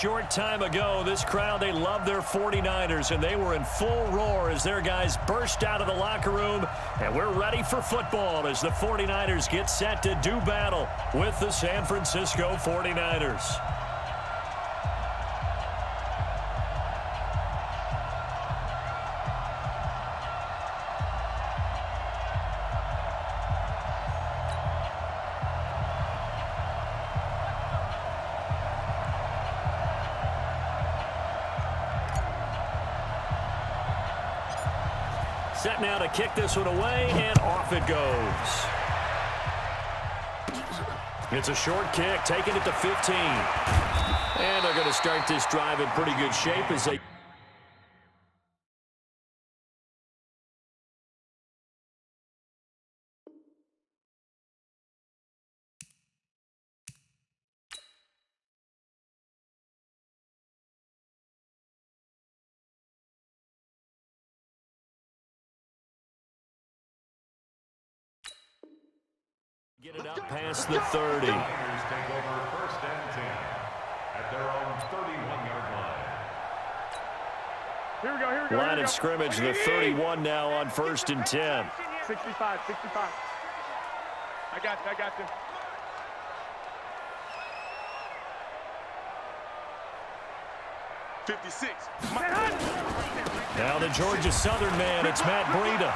Short time ago, this crowd, they love their 49ers, and they were in full roar as their guys burst out of the locker room. And we're ready for football as the 49ers get set to do battle with the San Francisco 49ers. Set now to kick this one away, and off it goes. It's a short kick, taking it to 15. And they're going to start this drive in pretty good shape as they... Get it up past the 30. Take over first and 10 at their own 31-yard line. Here we go. Line of scrimmage, the 31 now on first and 10. 65. I got you. Now the Georgia Southern man, it's Matt Breida.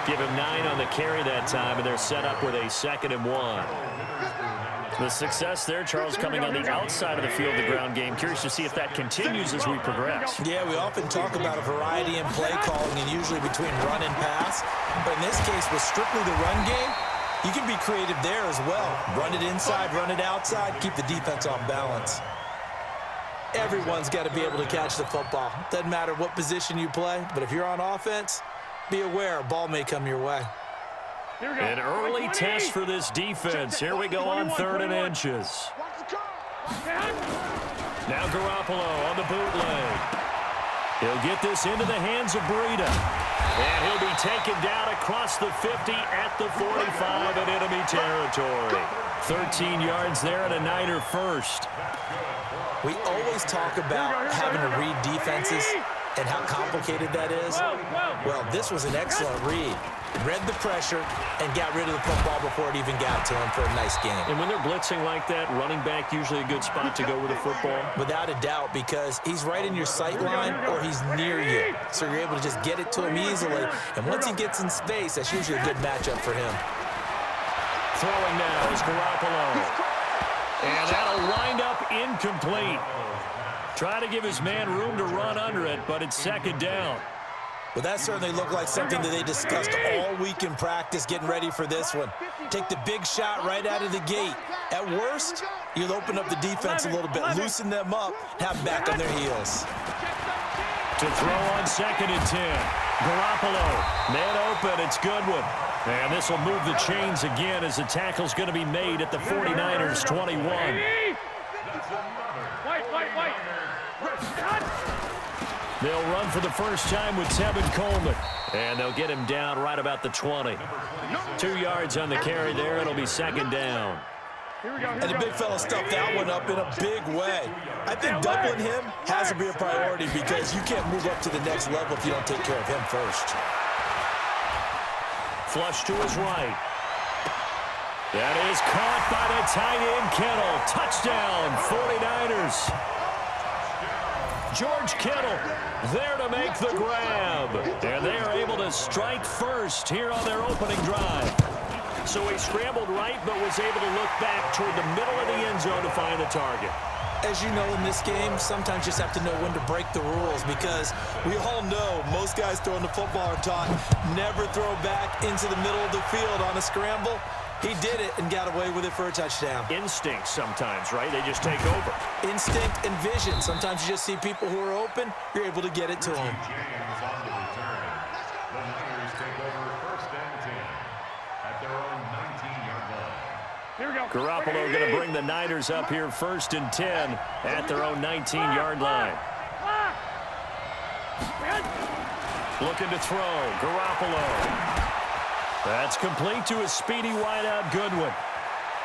Give him 9 on the carry that time, and they're set up with a 2nd and 1. The success there, Charles, coming on the outside of the field, the ground game. Curious to see if that continues as we progress. Yeah, we often talk about a variety in play calling and usually between run and pass. But in this case, with strictly the run game, you can be creative there as well. Run it inside, run it outside, keep the defense off balance. Everyone's got to be able to catch the football. Doesn't matter what position you play, but if you're on offense, be aware, a ball may come your way. An early test for this defense. Here we go on 3rd and inches. Now Garoppolo on the bootleg. He'll get this into the hands of Breida. And he'll be taken down across the 50 at the 45 in enemy territory. 13 yards there and a Niner first. We always talk about having to read defenses and how complicated that is. Well, this was an excellent read. Read the pressure and got rid of the football before it even got to him for a nice game. And when they're blitzing like that, running back usually a good spot to go with the football? Without a doubt, because he's right in your sight line or he's near you. So you're able to just get it to him easily. And once he gets in space, that's usually a good matchup for him. Throwing now is Garoppolo. And that'll wind up incomplete. Try to give his man room to run under it, but it's 2nd down. Well, that certainly looked like something that they discussed all week in practice getting ready for this one. Take the big shot right out of the gate. At worst, you'll open up the defense a little bit, loosen them up, have them back on their heels. To throw on 2nd and 10. Garoppolo, man open, it's Goodwin. And this will move the chains again as the tackle's going to be made at the 49ers 21. They'll run for the first time with Tevin Coleman. And they'll get him down right about the 20. 2 yards on the carry there. It'll be 2nd down. And the big fella stuffed that one up in a big way. I think doubling him has to be a priority because you can't move up to the next level if you don't take care of him first. Flush to his right. That is caught by the tight end, Kittle. Touchdown, 49ers. George Kittle there to make the grab. And they are able to strike first here on their opening drive. So he scrambled right, but was able to look back toward the middle of the end zone to find the target. As you know, in this game, sometimes you just have to know when to break the rules because we all know most guys throwing the football are taught never throw back into the middle of the field on a scramble. He did it and got away with it for a touchdown. Instinct sometimes, right? They just take over. Instinct and vision. Sometimes you just see people who are open, you're able to get it to them. Garoppolo going to bring the Niners up here 1st and 10 at their own 19-yard line. Looking to throw. Garoppolo. That's complete to a speedy wideout Goodwin.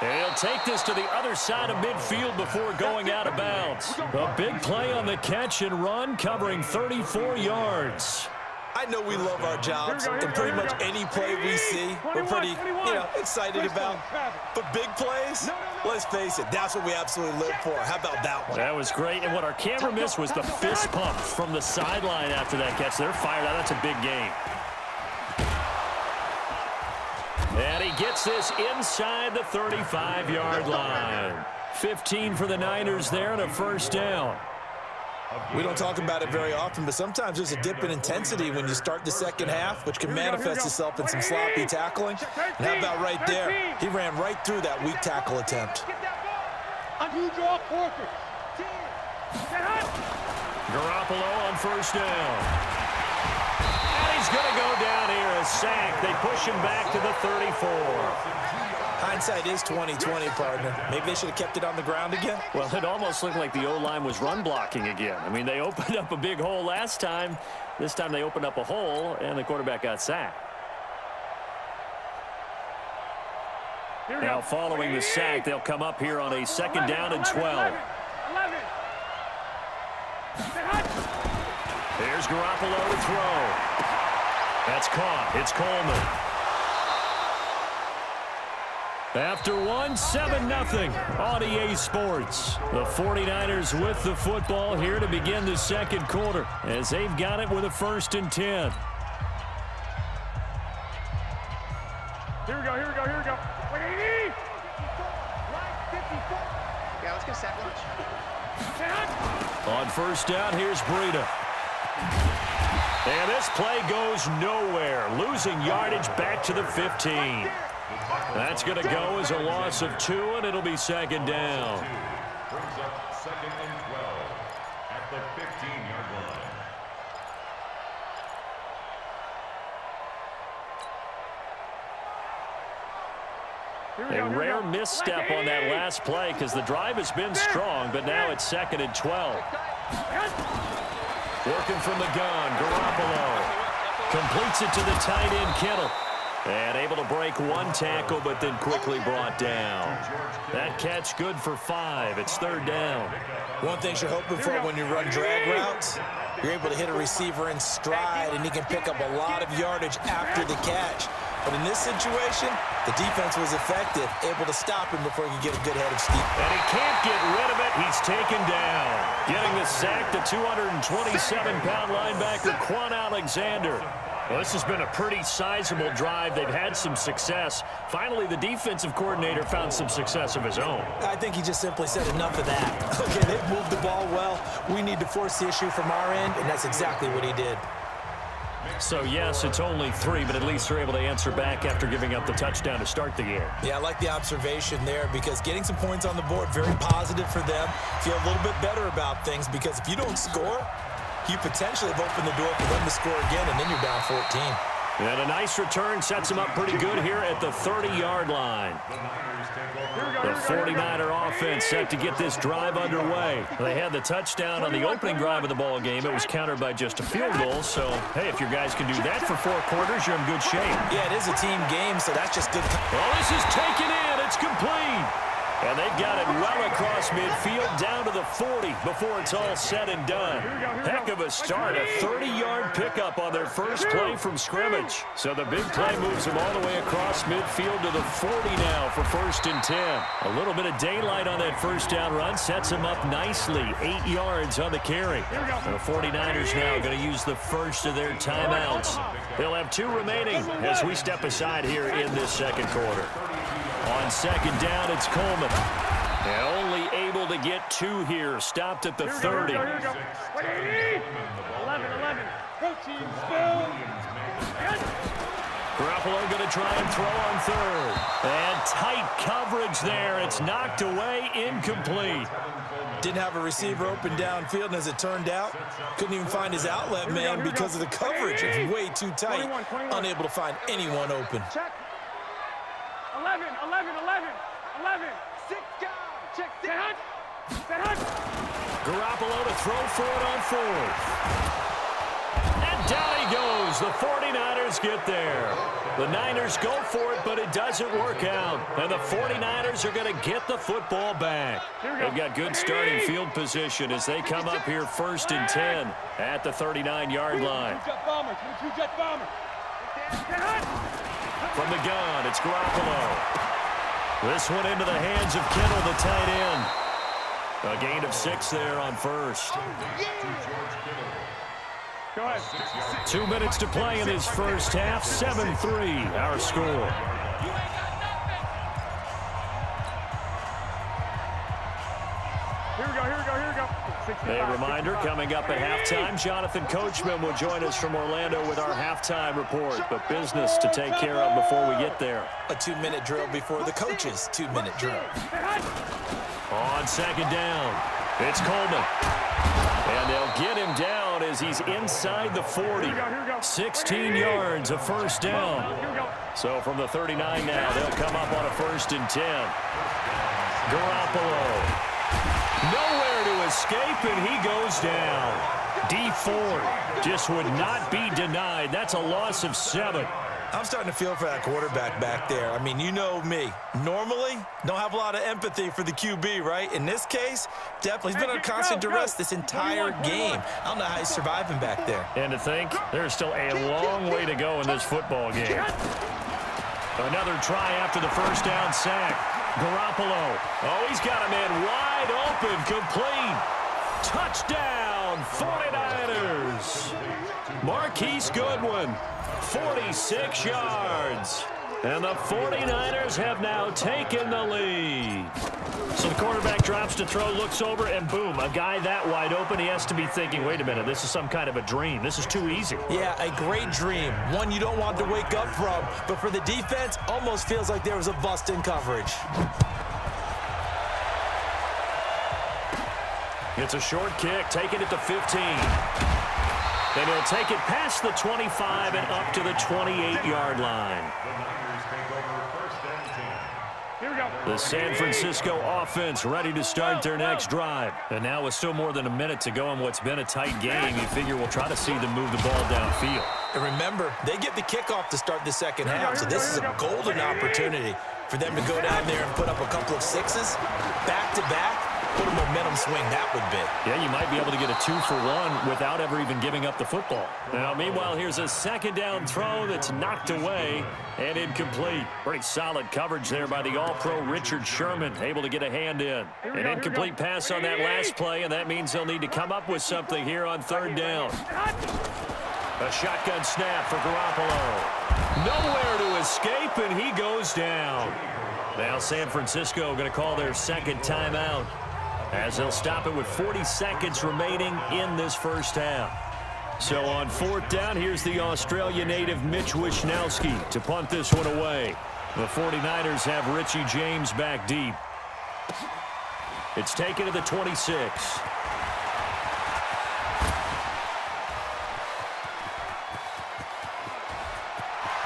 And he'll take this to the other side of midfield before going out of bounds. A big play on the catch and run, covering 34 yards. I know we love our jobs, and pretty much any play we see, we're pretty, excited about. But big plays, let's face it, that's what we absolutely live for. How about that one? That was great, and what our camera missed was the fist pump from the sideline after that catch. They're fired out. That's a big game. And he gets this inside the 35-yard line. 15 for the Niners there and a first down. We don't talk about it very often, but sometimes there's a dip in intensity when you start the second half, which can manifest itself in some sloppy tackling. And how about right there? He ran right through that weak tackle attempt. Garoppolo on first down. And he's going to go down here, a sack. They push him back to the 34. Hindsight is 20/20, partner. Maybe they should have kept it on the ground again. Well, it almost looked like the O-line was run blocking again. I mean, they opened up a big hole last time. This time they opened up a hole, and the quarterback got sacked. Now, following the sack, they'll come up here on a second down and 12. There's Garoppolo to throw. That's caught. It's Coleman. After one, 7-0 on EA Sports. The 49ers with the football here to begin the second quarter as they've got it with a 1st and 10. Here we go. Yeah, let's get set lunch. On first down, here's Breida. And this play goes nowhere, losing yardage back to the 15. That's going to go as a loss of 2, and it'll be second down. Brings up 2nd and 12 at the 15-yard line. A rare misstep on that last play because the drive has been strong, but now it's 2nd and 12. Working from the gun, Garoppolo completes it to the tight end, Kittle. And able to break one tackle, but then quickly brought down. That catch good for 5. It's 3rd down. One thing you're hoping for when you run drag routes, you're able to hit a receiver in stride, and he can pick up a lot of yardage after the catch. But in this situation, the defense was effective, able to stop him before he could get a good head of steam. And he can't get rid of it. He's taken down. Getting the sack, the 227-pound linebacker, Quan Alexander. Well, this has been a pretty sizable drive. They've had some success. Finally, the defensive coordinator found some success of his own. I think he just simply said enough of that. Okay, they've moved the ball well. We need to force the issue from our end, and that's exactly what he did. So, yes, it's only 3, but at least they're able to answer back after giving up the touchdown to start the game. Yeah, I like the observation there because getting some points on the board, very positive for them. Feel a little bit better about things because if you don't score, you potentially have opened the door for them to score again, and then you're down 14. And a nice return sets them up pretty good here at the 30-yard line. The 49er offense set to get this drive underway. They had the touchdown on the opening drive of the ball game. It was countered by just a field goal. So, hey, if your guys can do that for 4 quarters, you're in good shape. Yeah, it is a team game, so that's just good. Well, this is taken in. It's complete. And they've got it well across midfield down to the 40 before it's all said and done. Heck of a start, a 30-yard pickup on their first play from scrimmage. So the big play moves them all the way across midfield to the 40 now for 1st and 10. A little bit of daylight on that first down run sets them up nicely. 8 yards on the carry. And the 49ers now going to use the first of their timeouts. They'll have 2 remaining as we step aside here in this second quarter. On second down, it's Coleman. And only able to get 2 here. Stopped at the 30. 11. Protein spill. Garoppolo going to try and throw on 3rd. And tight coverage there. It's knocked away, incomplete. Didn't have a receiver open downfield, and as it turned out, couldn't even find his outlet man because of the coverage. It's way too tight. Unable to find anyone open. Check. 11. 6 down. Check. Set. Garoppolo to throw for it on 4th. And Down he goes. The 49ers get there. The Niners go for it, but it doesn't work out. And the 49ers are going to get the football back. They've got good starting field position as they come up here 1st and 10 at the 39-yard line. Two-jet bomber. From the gun, it's Garoppolo. This one into the hands of Kittle, the tight end. A gain of 6 there on first. Go ahead. 2 minutes to play in this first half. 7-3, our score. Here we go. A reminder, coming up at halftime, Jonathan Coachman will join us from Orlando with our halftime report. But business to take care of before we get there. A 2-minute drill before the coach's 2-minute drill. On second down, it's Coleman. And they'll get him down as he's inside the 40. 16 yards, a first down. So from the 39 now, they'll come up on a 1st and 10. Garoppolo. Nowhere to escape, and he goes down. D Ford just would not be denied. That's a loss of 7. I'm starting to feel for that quarterback back there. I mean, you know me. Normally, don't have a lot of empathy for the QB, right? In this case, definitely, he's been under constant duress this entire game. I don't know how he's surviving back there. And to think, there's still a long way to go in this football game. Another try after the first down sack. Garoppolo. Oh, he's got a man wide open, complete. Touchdown, 49ers. Marquise Goodwin, 46 yards. And the 49ers have now taken the lead. So the quarterback drops to throw, looks over, and boom, a guy that wide open, he has to be thinking, wait a minute, this is some kind of a dream. This is too easy. Yeah, a great dream. One you don't want to wake up from. But for the defense, almost feels like there was a bust in coverage. It's a short kick, taking it to 15. And he'll take it past the 25 and up to the 28-yard line. The San Francisco offense ready to start their next drive. And now with still more than a minute to go in what's been a tight game, you figure we'll try to see them move the ball downfield. And remember, they get the kickoff to start the second half, so this is a golden opportunity for them to go down there and put up a couple of 6s back-to-back. What a momentum swing that would be. Yeah, you might be able to get a 2-for-1 without ever even giving up the football. Now, meanwhile, here's a second down throw that's knocked away and incomplete. Pretty solid coverage there by the All-Pro Richard Sherman, able to get a hand in. An incomplete pass on that last play, and that means they'll need to come up with something here on 3rd down. A shotgun snap for Garoppolo. Nowhere to escape, and he goes down. Now San Francisco going to call their second timeout, as they'll stop it with 40 seconds remaining in this first half. So on 4th down, here's the Australia native Mitch Wishnowsky to punt this one away. The 49ers have Richie James back deep. It's taken to the 26.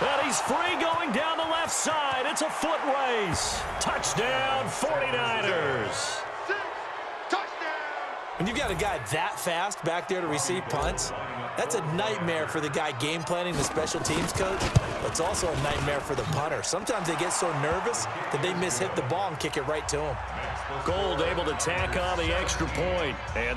And he's free going down the left side. It's a foot race. Touchdown, 49ers. When you've got a guy that fast back there to receive punts, that's a nightmare for the guy game planning, the special teams coach. But it's also a nightmare for the punter. Sometimes they get so nervous that they mishit the ball and kick it right to him. Gold able to tack on the extra point. And